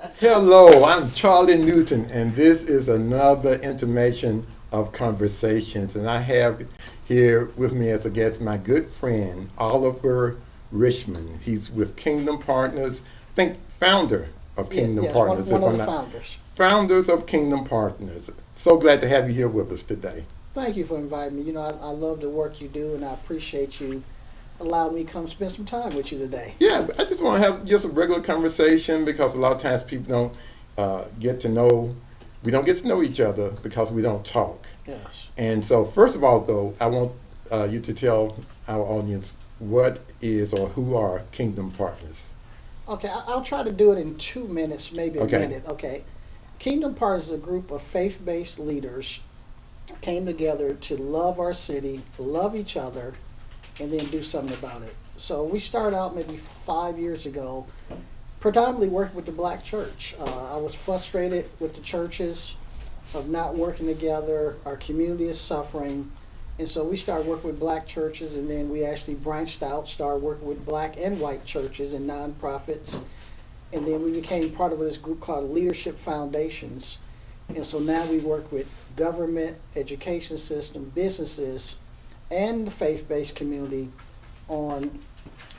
Hello, I'm Charlie Newton, and this is another intimation of conversations. And I have here with me as a guest my good friend Oliver Richmond. He's with Kingdom Partners, I think founder of Yeah, Kingdom yes, Partners, one if of I'm the not founders. founders of Kingdom Partners. So glad to have you here with us today. Thank you for inviting me. I love the work you do, and I appreciate you allowing me to come spend some time with you today. Yeah, I just want to have just a regular conversation because a lot of times people don't get to know, we don't get to know each other because we don't talk. Yes. And so, first of all, though, I want you to tell our audience what is or who are Kingdom Partners. Okay, I'll try to do it in 2 minutes, maybe a Okay. minute. Okay. Kingdom Partners is a group of faith based leaders came together to love our city, love each other, and then do something about it. So we started out maybe 5 years ago, predominantly working with the black church. I was frustrated with the churches of not working together. Our community is suffering. And so we started working with black churches, and then we actually branched out, started working with black and white churches and nonprofits. And then we became part of this group called Leadership Foundations. And so now we work with government, education system, businesses, and the faith-based community on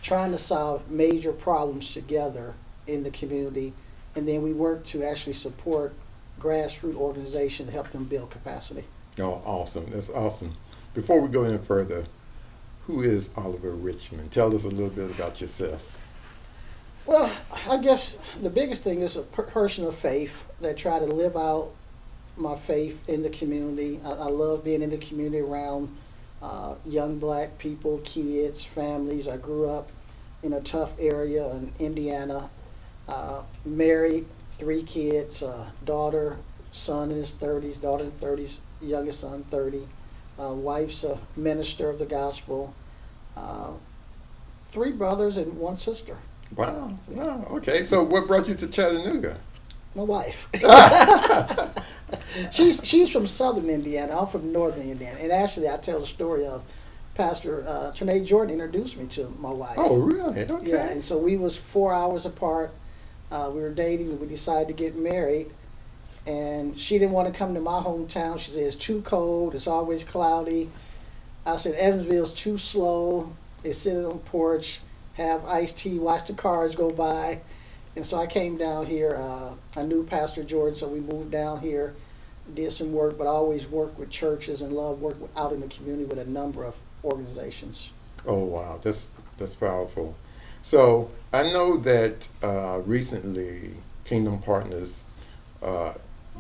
trying to solve major problems together in the community. And then we work to actually support grassroots organizations to help them build capacity. Oh, awesome. That's awesome. Before we go any further, who is Oliver Richmond? Tell us a little bit about yourself. Well, I guess the biggest thing is a person of faith that try to live out my faith in the community. I love being in the community around young black people, kids, families. I grew up in a tough area in Indiana. Married, 3 kids, daughter, son in his 30s, daughter in 30s, youngest son 30. Wife's a minister of the gospel. Uh, 3 brothers and 1 sister. Wow. Wow. Okay. So, what brought you to Chattanooga? My wife. She's from southern Indiana. I'm from northern Indiana. And actually, I tell the story of Pastor Trinae Jordan introduced me to my wife. Oh, really? Yeah, Okay. and so we was 4 hours apart. We were dating, and we decided to get married. And she didn't want to come to my hometown. She said it's too cold. It's always cloudy. I said Evansville's too slow. They sit on the porch, have iced tea, watch the cars go by. And so I came down here. I knew Pastor Jordan, so we moved down here, did some work, but I always worked with churches and love work out in the community with a number of organizations. Oh, wow. That's powerful. So, I know that recently Kingdom Partners uh,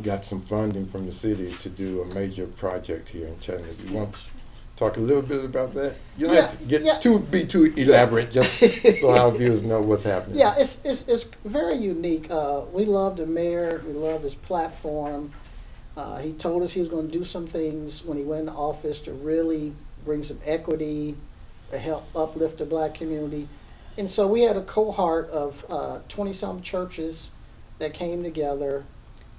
got some funding from the city to do a major project here in Chattanooga. You want to talk a little bit about that? You don't Yeah, have to get yeah. be too elaborate, just so our viewers know what's happening. Yeah, it's very unique. We love the mayor. We love his platform. He told us he was going to do some things when he went into office to really bring some equity, to help uplift the black community. And so we had a cohort of 20-some churches that came together,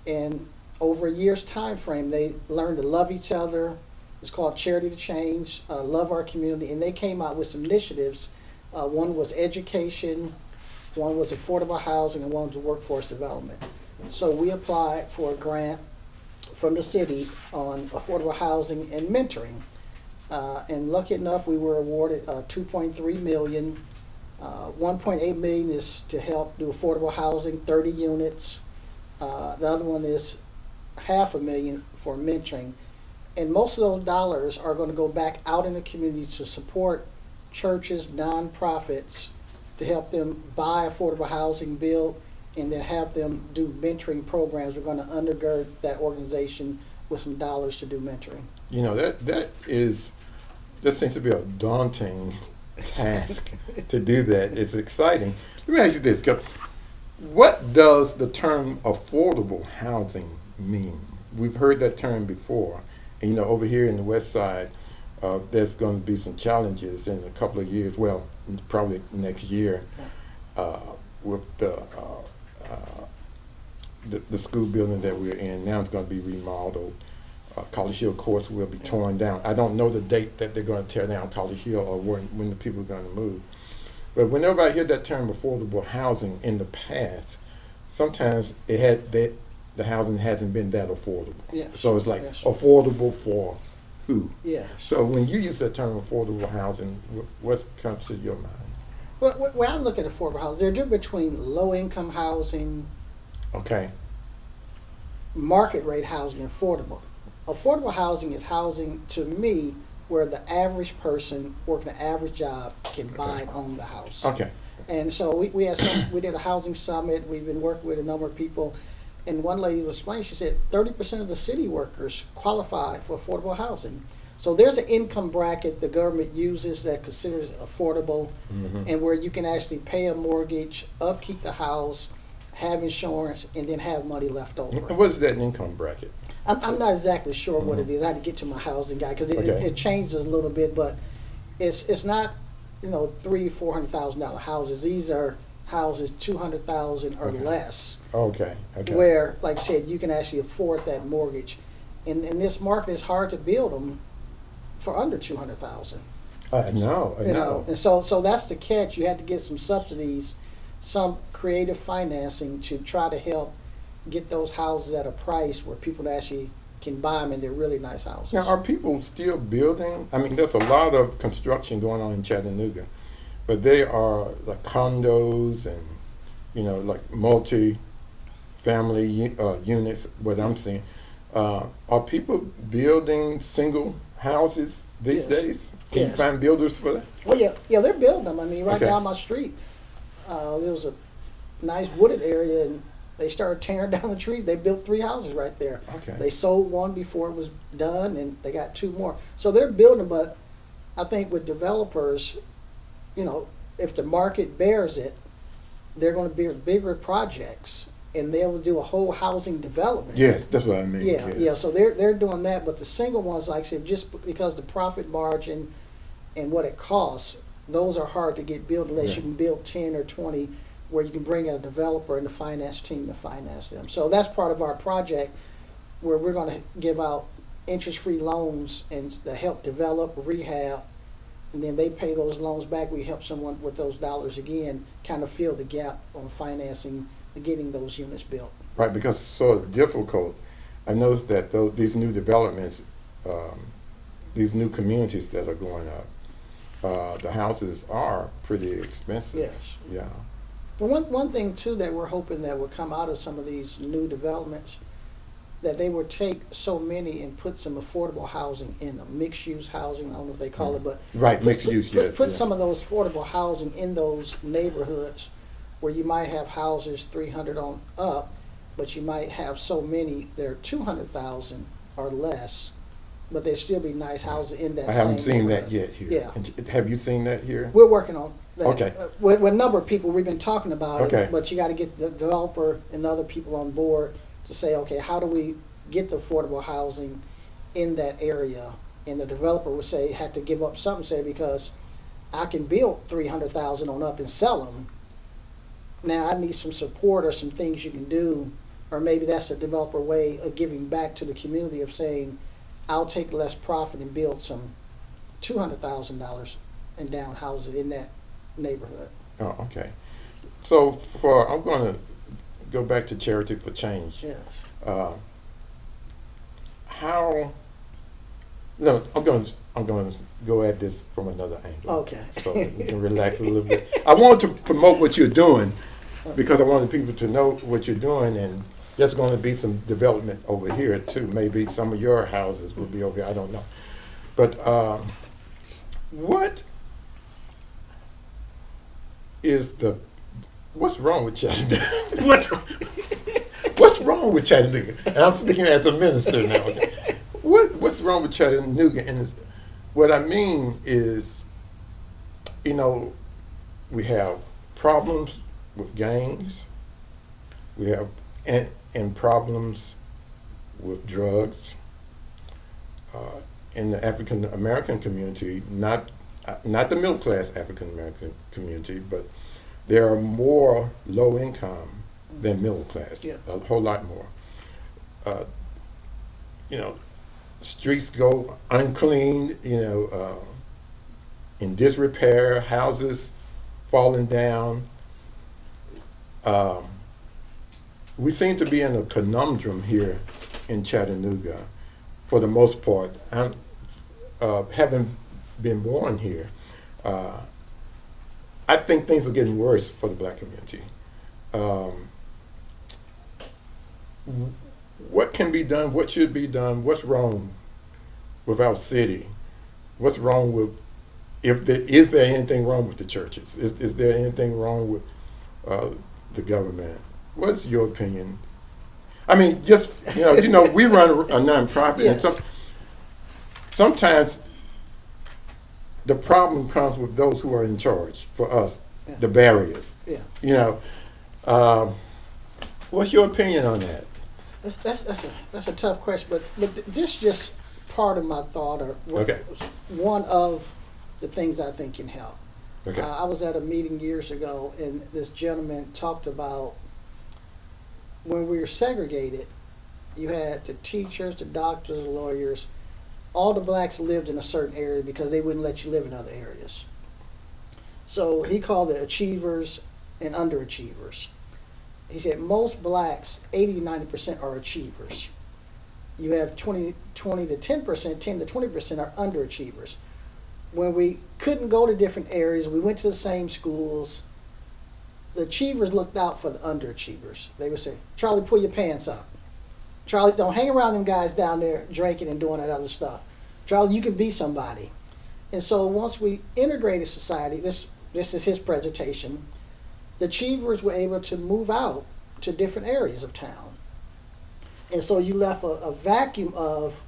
and over a year's time frame, they learned to love each other. It's called Charity to Change, love our community, and they came out with some initiatives. One was education, one was affordable housing, and one was workforce development. So we applied for a grant from the city on affordable housing and mentoring. And lucky enough, we were awarded 2.3 million. 1.8 million is to help do affordable housing, 30 units. The other one is $500,000 for mentoring. And most of those dollars are going to go back out in the community to support churches, nonprofits, to help them buy affordable housing, build, and then have them do mentoring programs. We're going to undergird that organization with some dollars to do mentoring. You know that seems to be a daunting task to do that. It's exciting. Let me ask you this: what does the term affordable housing mean? We've heard that term before, and over here in the West Side, there's going to be some challenges in a couple of years. Well, probably next year, with the school building that we're in now is going to be remodeled. College Hill courts will be torn down. I don't know the date that they're going to tear down College Hill or when the people are going to move. But whenever I hear that term affordable housing in the past, sometimes it had that the housing hasn't been that affordable. Yes. So it's like Yes. affordable for who? Yes. So when you use that term affordable housing, what comes to your mind? Well, when I look at affordable housing, there's a difference between low income housing, Okay. market rate housing, and affordable. Affordable housing is housing, to me, where the average person working an average job can buy and own the house. Okay. And so we did a housing summit. We've been working with a number of people, and one lady was explaining. She said 30% of the city workers qualify for affordable housing. So there's an income bracket the government uses that considers affordable, and where you can actually pay a mortgage, upkeep the house, have insurance, and then have money left over. And what is that income bracket? I'm not exactly sure what it is. I had to get to my housing guy because Okay. it changes a little bit, but it's not $300,000-$400,000 houses. These are houses 200,000 or Okay. less, Okay. Okay. where, like I said, you can actually afford that mortgage. In this market, it's hard to build them for under 200,000. I know. And so that's the catch. You had to get some subsidies, some creative financing to try to help get those houses at a price where people actually can buy them, and they're really nice houses. Now, are people still building? I mean, there's a lot of construction going on in Chattanooga, but they are like condos and, like multi-family units, what I'm seeing. Are people building single houses these Yes. days? Can you Yes. find builders for that? Well, yeah, they're building them. I mean, right Okay. down my street, there was a nice wooded area, and they started tearing down the trees. They built 3 houses right there. Okay. They sold one before it was done, and they got 2 more. So they're building, but I think with developers, if the market bears it, they're going to build bigger projects, and they'll do a whole housing development. Yes, that's what I mean. Yeah. So they're doing that, but the single ones, like I said, just because the profit margin and what it costs, those are hard to get built unless Yeah. you can build 10 or 20, where you can bring in a developer and the finance team to finance them. So that's part of our project, where we're going to give out interest-free loans and to help develop, rehab, and then they pay those loans back. We help someone with those dollars again, kind of fill the gap on financing and getting those units built. Right, because it's so difficult. I noticed that these new developments, these new communities that are going up, the houses are pretty expensive. Yes. Yeah. But one thing too that we're hoping that will come out of some of these new developments, that they would take so many and put some affordable housing in them, mixed use housing. I don't know if they call it, but Right, mixed use, yes. Put yeah. some of those affordable housing in those neighborhoods where you might have houses 300 on up, but you might have so many that are 200,000 or less, but there still be nice houses in that. I haven't same seen neighborhood. that yet here. Yeah. And have you seen that here? We're working on that. Okay. With a number of people, we've been talking about Okay. it, but you got to get the developer and other people on board to say, okay, how do we get the affordable housing in that area? And the developer would say, had to give up something, say, because I can build 300,000 on up and sell them. Now I need some support or some things you can do, or maybe that's a developer way of giving back to the community of saying, I'll take less profit and build some $200,000 and down houses in that neighborhood. Oh, okay. So I'm going to go back to Charity for Change. Yes. No, I'm going to go at this from another angle. Okay. So we can relax a little bit. I want to promote what you're doing because I wanted people to know what you're doing, and there's going to be some development over here too. Maybe some of your houses will be over here. I don't know. But what's wrong with Chattanooga? What's wrong with Chattanooga? And I'm speaking as a minister now. Okay? What's wrong with Chattanooga? And what I mean is, we have problems with gangs. We have and problems with drugs. In the African American community, not the middle class African American community, but there are more low income than middle class. Yeah. A whole lot more. Streets go unclean. In disrepair, houses falling down. we seem to be in a conundrum here in Chattanooga for the most part. I'm, having been born here, uh, I think things are getting worse for the black community. Um, what can be done? What should be done? What's wrong with our city? What's wrong with, if there is there anything wrong with the churches? Is there anything wrong with uh, the government? What's your opinion? I mean, just we run a nonprofit, and Yes. sometimes the problem comes with those who are in charge. For us, Yeah. the barriers. Yeah. You know, um, what's your opinion on that? That's a tough question, but this just part of my thought, or Okay. one of the things I think can help. Okay. I was at a meeting years ago, and this gentleman talked about when we were segregated, you had the teachers, the doctors, the lawyers. All the blacks lived in a certain area because they wouldn't let you live in other areas. So he called it achievers and underachievers. He said most blacks, 80 to 90% are achievers. You have 20 to 10%, 10 to 20% are underachievers. When we couldn't go to different areas, we went to the same schools, the achievers looked out for the underachievers. They would say, Charlie, pull your pants up. Charlie, don't hang around them guys down there drinking and doing that other stuff. Charlie, you can be somebody. And so once we integrated society, this is his presentation, the achievers were able to move out to different areas of town. And so you left a vacuum of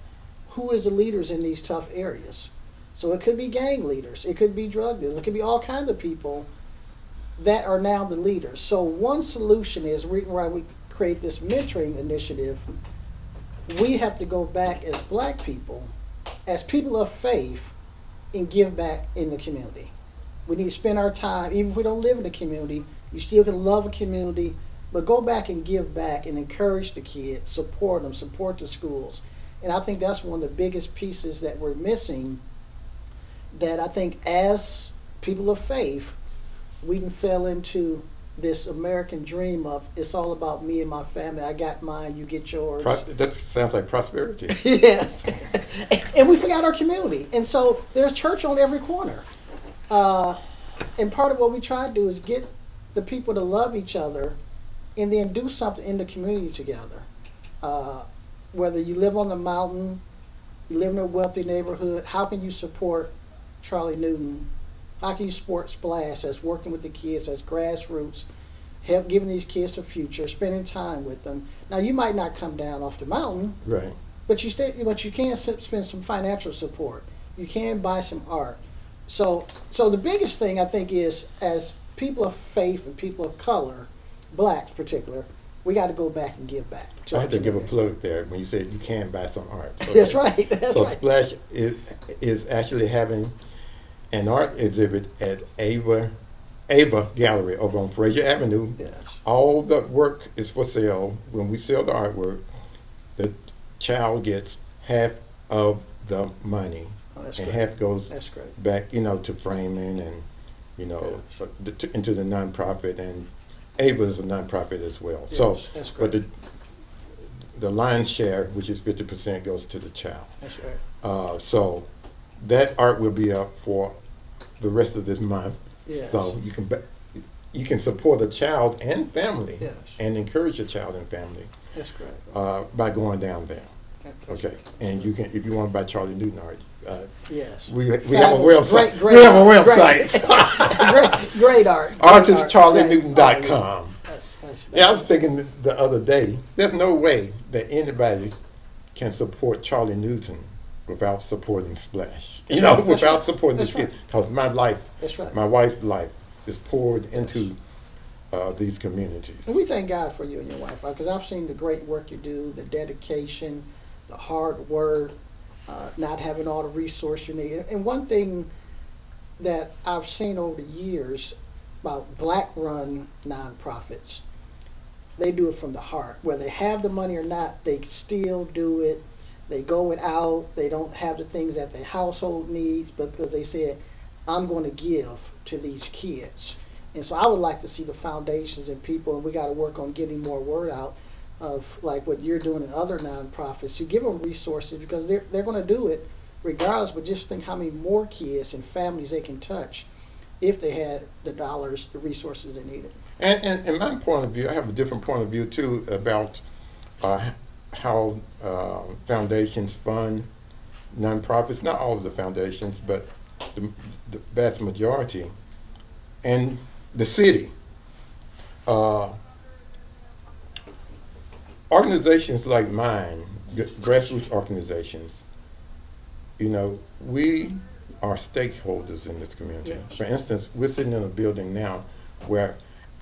who is the leaders in these tough areas. So it could be gang leaders, it could be drug dealers, it could be all kinds of people that are now the leaders. So one solution is why we create this mentoring initiative. We have to go back as black people, as people of faith, and give back in the community. We need to spend our time, even if we don't live in the community, you still can love a community, but go back and give back and encourage the kids, support them, support the schools. And I think that's one of the biggest pieces that we're missing, that I think as people of faith, we can fell into this American dream of it's all about me and my family. I got mine, you get yours. That sounds like prosperity. Yes. And we forgot our community. And so there's church on every corner. And part of what we try to do is get the people to love each other and then do something in the community together. Whether you live on the mountain, you live in a wealthy neighborhood, how can you support Charlie Newton? How can you support SPLASH as working with the kids as grassroots, help giving these kids a future, spending time with them? Now you might not come down off the mountain, Right. but you can spend some financial support. You can buy some art. So the biggest thing I think is, as people of faith and people of color, blacks in particular, we got to go back and give back. I had to give a plug there when you said you can buy some art. Okay. That's right. So Right. SPLASH is actually having an art exhibit at Ava Gallery over on Fraser Avenue. Yes. All the work is for sale. When we sell the artwork, the child gets half of the money, Oh, that's and great. half goes That's great. back, to framing and into the nonprofit. And Ava is a nonprofit as well. Yes, So, that's but great. the lion's share, which is 50%, goes to the child. That's right. So that art will be up for the rest of this month. Yes. So you can support a child and family, Yes. and encourage a child and family That's great. by going down there. That's Okay, and you can, if you want to buy Charlie Newton art, Yes. we have a Fabulous. website. Great We have a art. website. Great art. ArtistCharlieNewton.com. That's Yeah, I was thinking the other day, there's no way that anybody can support Charlie Newton without supporting SPLASH. That's right. Without supporting That's this kid. right. Because my life, That's right. my wife's life is poured into these communities. And we thank God for you and your wife, because I've seen the great work you do, the dedication, the hard work, not having all the resources you need. And one thing that I've seen over the years about black-run nonprofits, they do it from the heart. Whether they have the money or not, they still do it. They go it out. They don't have the things that their household needs because they said, I'm going to give to these kids. And so I would like to see the foundations and people, and we got to work on getting more word out of like what you're doing in other nonprofits to give them resources because they're going to do it regardless. But just think how many more kids and families they can touch if they had the dollars, the resources they needed. And in my point of view, I have a different point of view too about how foundations fund nonprofits. Not all of the foundations, but the vast majority. And the city. Organizations like mine, grassroots organizations, you know, we are stakeholders in this community. Yes. For instance, we're sitting in a building now where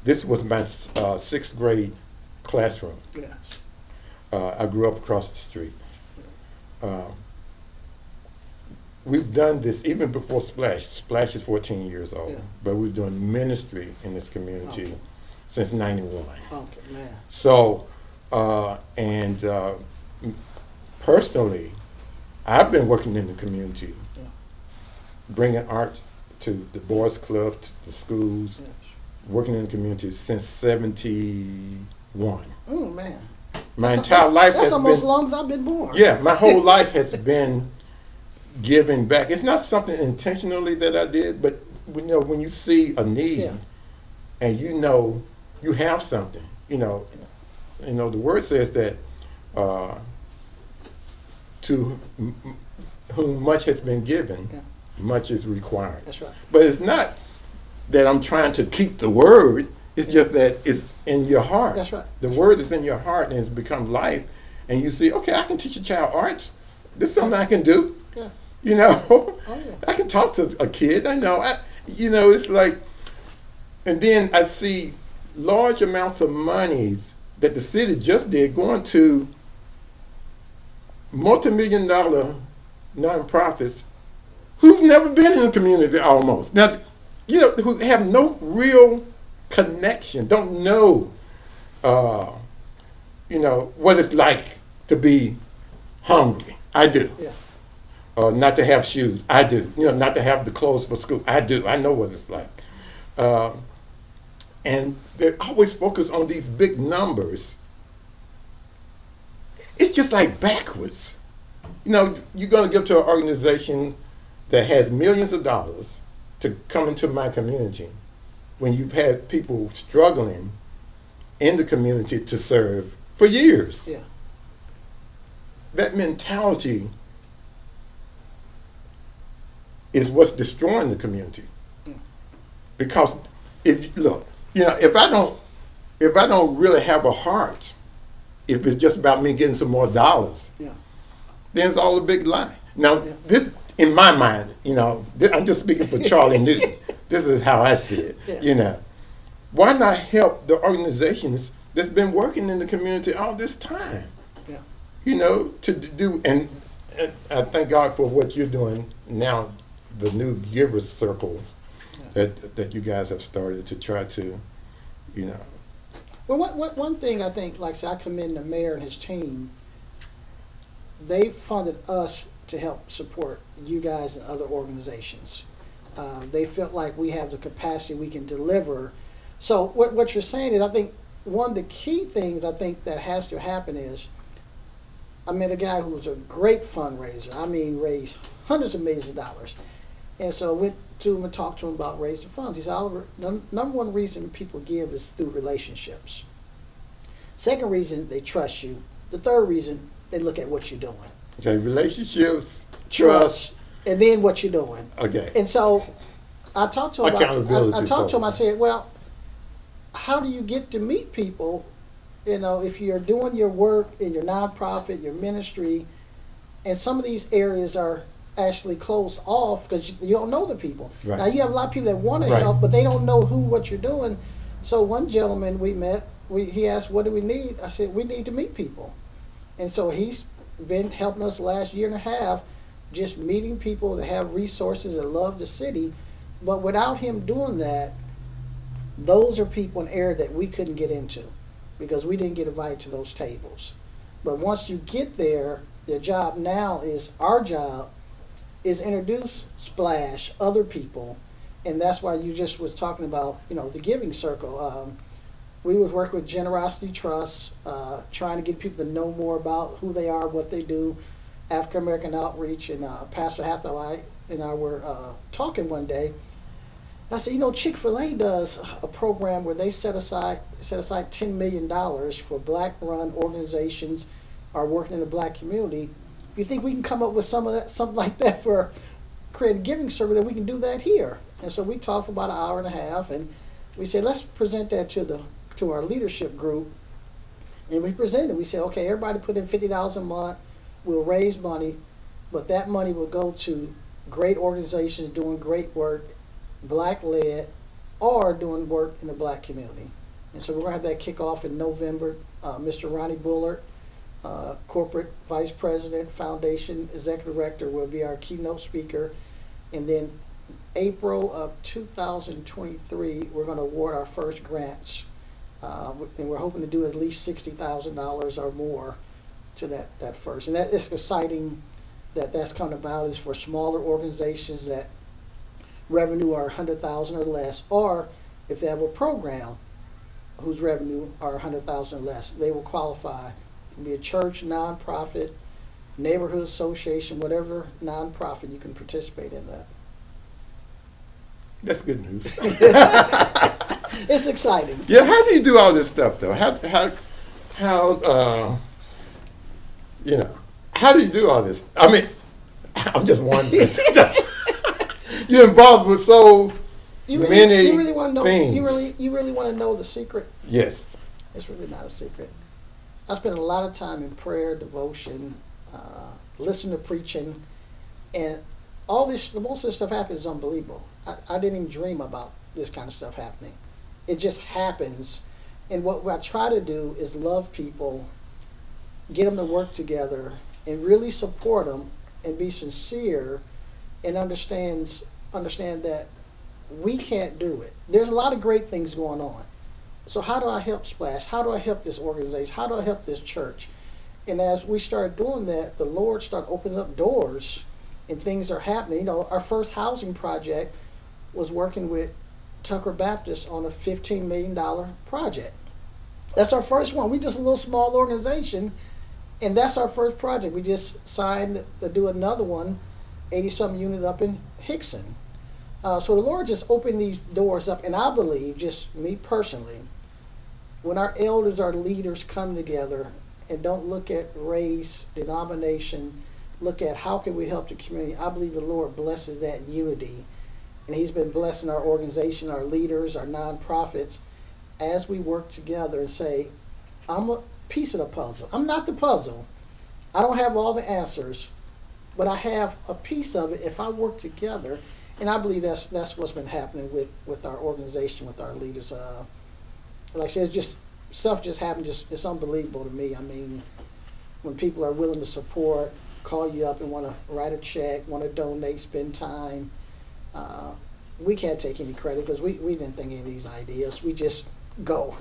this was my sixth grade classroom. Yes. I grew up across the street. We've done this even before Splash. Splash is 14 years old, Yeah. but we've done ministry in this community Okay. since '91. Okay, man. So, personally, I've been working in the community, Yeah. bringing art to the boys' club, to the schools, Yes. working in the community since '71. Man. My entire life That's has almost as been, long as I've been born. yeah, my whole life has been giving back. It's not something intentionally that I did, but when you see a need, Yeah. and you have something, the word says that to whom much has been given, Yeah. much is required. That's right. But it's not that I'm trying to keep the word. It's just that it's in your heart. That's right. The word is in your heart and it's become life. And you see, okay, I can teach a child arts. This is something I can do. Yeah. Oh, yeah. I can talk to a kid. I know. It's like, and then I see large amounts of monies that the city just did going to multi-million-dollar nonprofits who've never been in the community almost. Now, who have no real connection, don't know, what it's like to be hungry. I do. Yeah. Not to have shoes. I do. Not to have the clothes for school. I do. I know what it's like. And they always focus on these big numbers. It's just like backwards. You're going to give to an organization that has millions of dollars to come into my community when you've had people struggling in the community to serve for years. Yeah. That mentality is what's destroying the community. Yeah. Because if I don't really have a heart, if it's just about me getting some more dollars, Yeah. then it's all a big lie. Now, Yeah. this, in my mind, I'm just speaking for Charlie Newton. This is how I see it. Yeah. Why not help the organizations that's been working in the community all this time? Yeah. To do, and I thank God for what you're doing now, the new Givers Circle that you guys have started to try to, Well, one thing I think, like I said, I commend the mayor and his team. They funded us to help support you guys and other organizations. They felt like we have the capacity, we can deliver. So what you're saying is, I think one of the key things I think that has to happen is, I met a guy who was a great fundraiser. I mean, raised hundreds of millions of dollars. And so I went to him and talked to him about raising funds. He said, Oliver, number one reason people give is through relationships. Second reason, they trust you. The third reason, they look at what you're doing. Okay, relationships, trust, and then what you're doing. Okay. And so I talked to him. Accountability. I talked to him. I said, well, how do you get to meet people? If you're doing your work in your nonprofit, your ministry, and some of these areas are actually closed off because you don't know the people. Right. Now you have a lot of people that want to Right. help, but they don't know what you're doing. So one gentleman we met, he asked, "What do we need?" I said, "We need to meet people," and so he's been helping us the last year and a half, just meeting people that have resources that love the city. But without him doing that, those are people in area that we couldn't get into because we didn't get invited to those tables. But once you get there, our job is introduce Splash, other people, And that's why you just was talking about, the giving circle. We would work with Generosity Trust, trying to get people to know more about who they are, what they do, African American outreach. And Pastor Hathaway and I were talking one day. I said, Chick-fil-A does a program where they set aside $10 million for black-run organizations are working in the black community. If you think we can come up with something like that for create a giving service, that we can do that here. And so we talked for about an hour and a half, and we said, let's present that to our leadership group. And we presented. We said, okay, everybody put in $50 a month. We'll raise money, but that money will go to great organizations doing great work, black-led, or doing work in the black community. And so we're going to have that kickoff in November. Mr. Ronnie Bullard, Corporate Vice President, Foundation Executive Director, will be our keynote speaker. And then April of 2023, we're going to award our first grants. And we're hoping to do at least $60,000 or more to that first. And that is exciting that's coming about, is for smaller organizations that revenue are 100,000 or less, or if they have a program whose revenue are 100,000 or less, they will qualify. It can be a church, nonprofit, neighborhood association, whatever nonprofit, you can participate in that. That's good news. It's exciting. Yeah, how do you do all this stuff though? How how do you do all this? I mean, I'm just wondering. You're involved with many you really want to know, things. You really want to know the secret? Yes. It's really not a secret. I spend a lot of time in prayer, devotion, listen to preaching, and most of this stuff happens is unbelievable. I didn't even dream about this kind of stuff happening. It just happens. And what I try to do is love people, get them to work together, and really support them, and be sincere, and understand that we can't do it. There's a lot of great things going on. So how do I help Splash? How do I help this organization? How do I help this church? And as we started doing that, the Lord started opening up doors, and things are happening. Our first housing project was working with Tucker Baptist on a $15 million project. That's our first one. We just a little small organization, and that's our first project. We just signed to do another one, 80-something unit up in Hickson. So the Lord just opened these doors up, and I believe, just me personally, when our elders, our leaders come together and don't look at race, denomination, look at how can we help the community, I believe the Lord blesses that unity. And He's been blessing our organization, our leaders, our nonprofits, as we work together and say, I'm a piece of the puzzle. I'm not the puzzle. I don't have all the answers, but I have a piece of it if I work together. And I believe that's what's been happening with our organization, with our leaders. Like I said, stuff just happened. It's unbelievable to me. I mean, when people are willing to support, call you up and want to write a check, want to donate, spend time, we can't take any credit because we didn't think any of these ideas. We just go.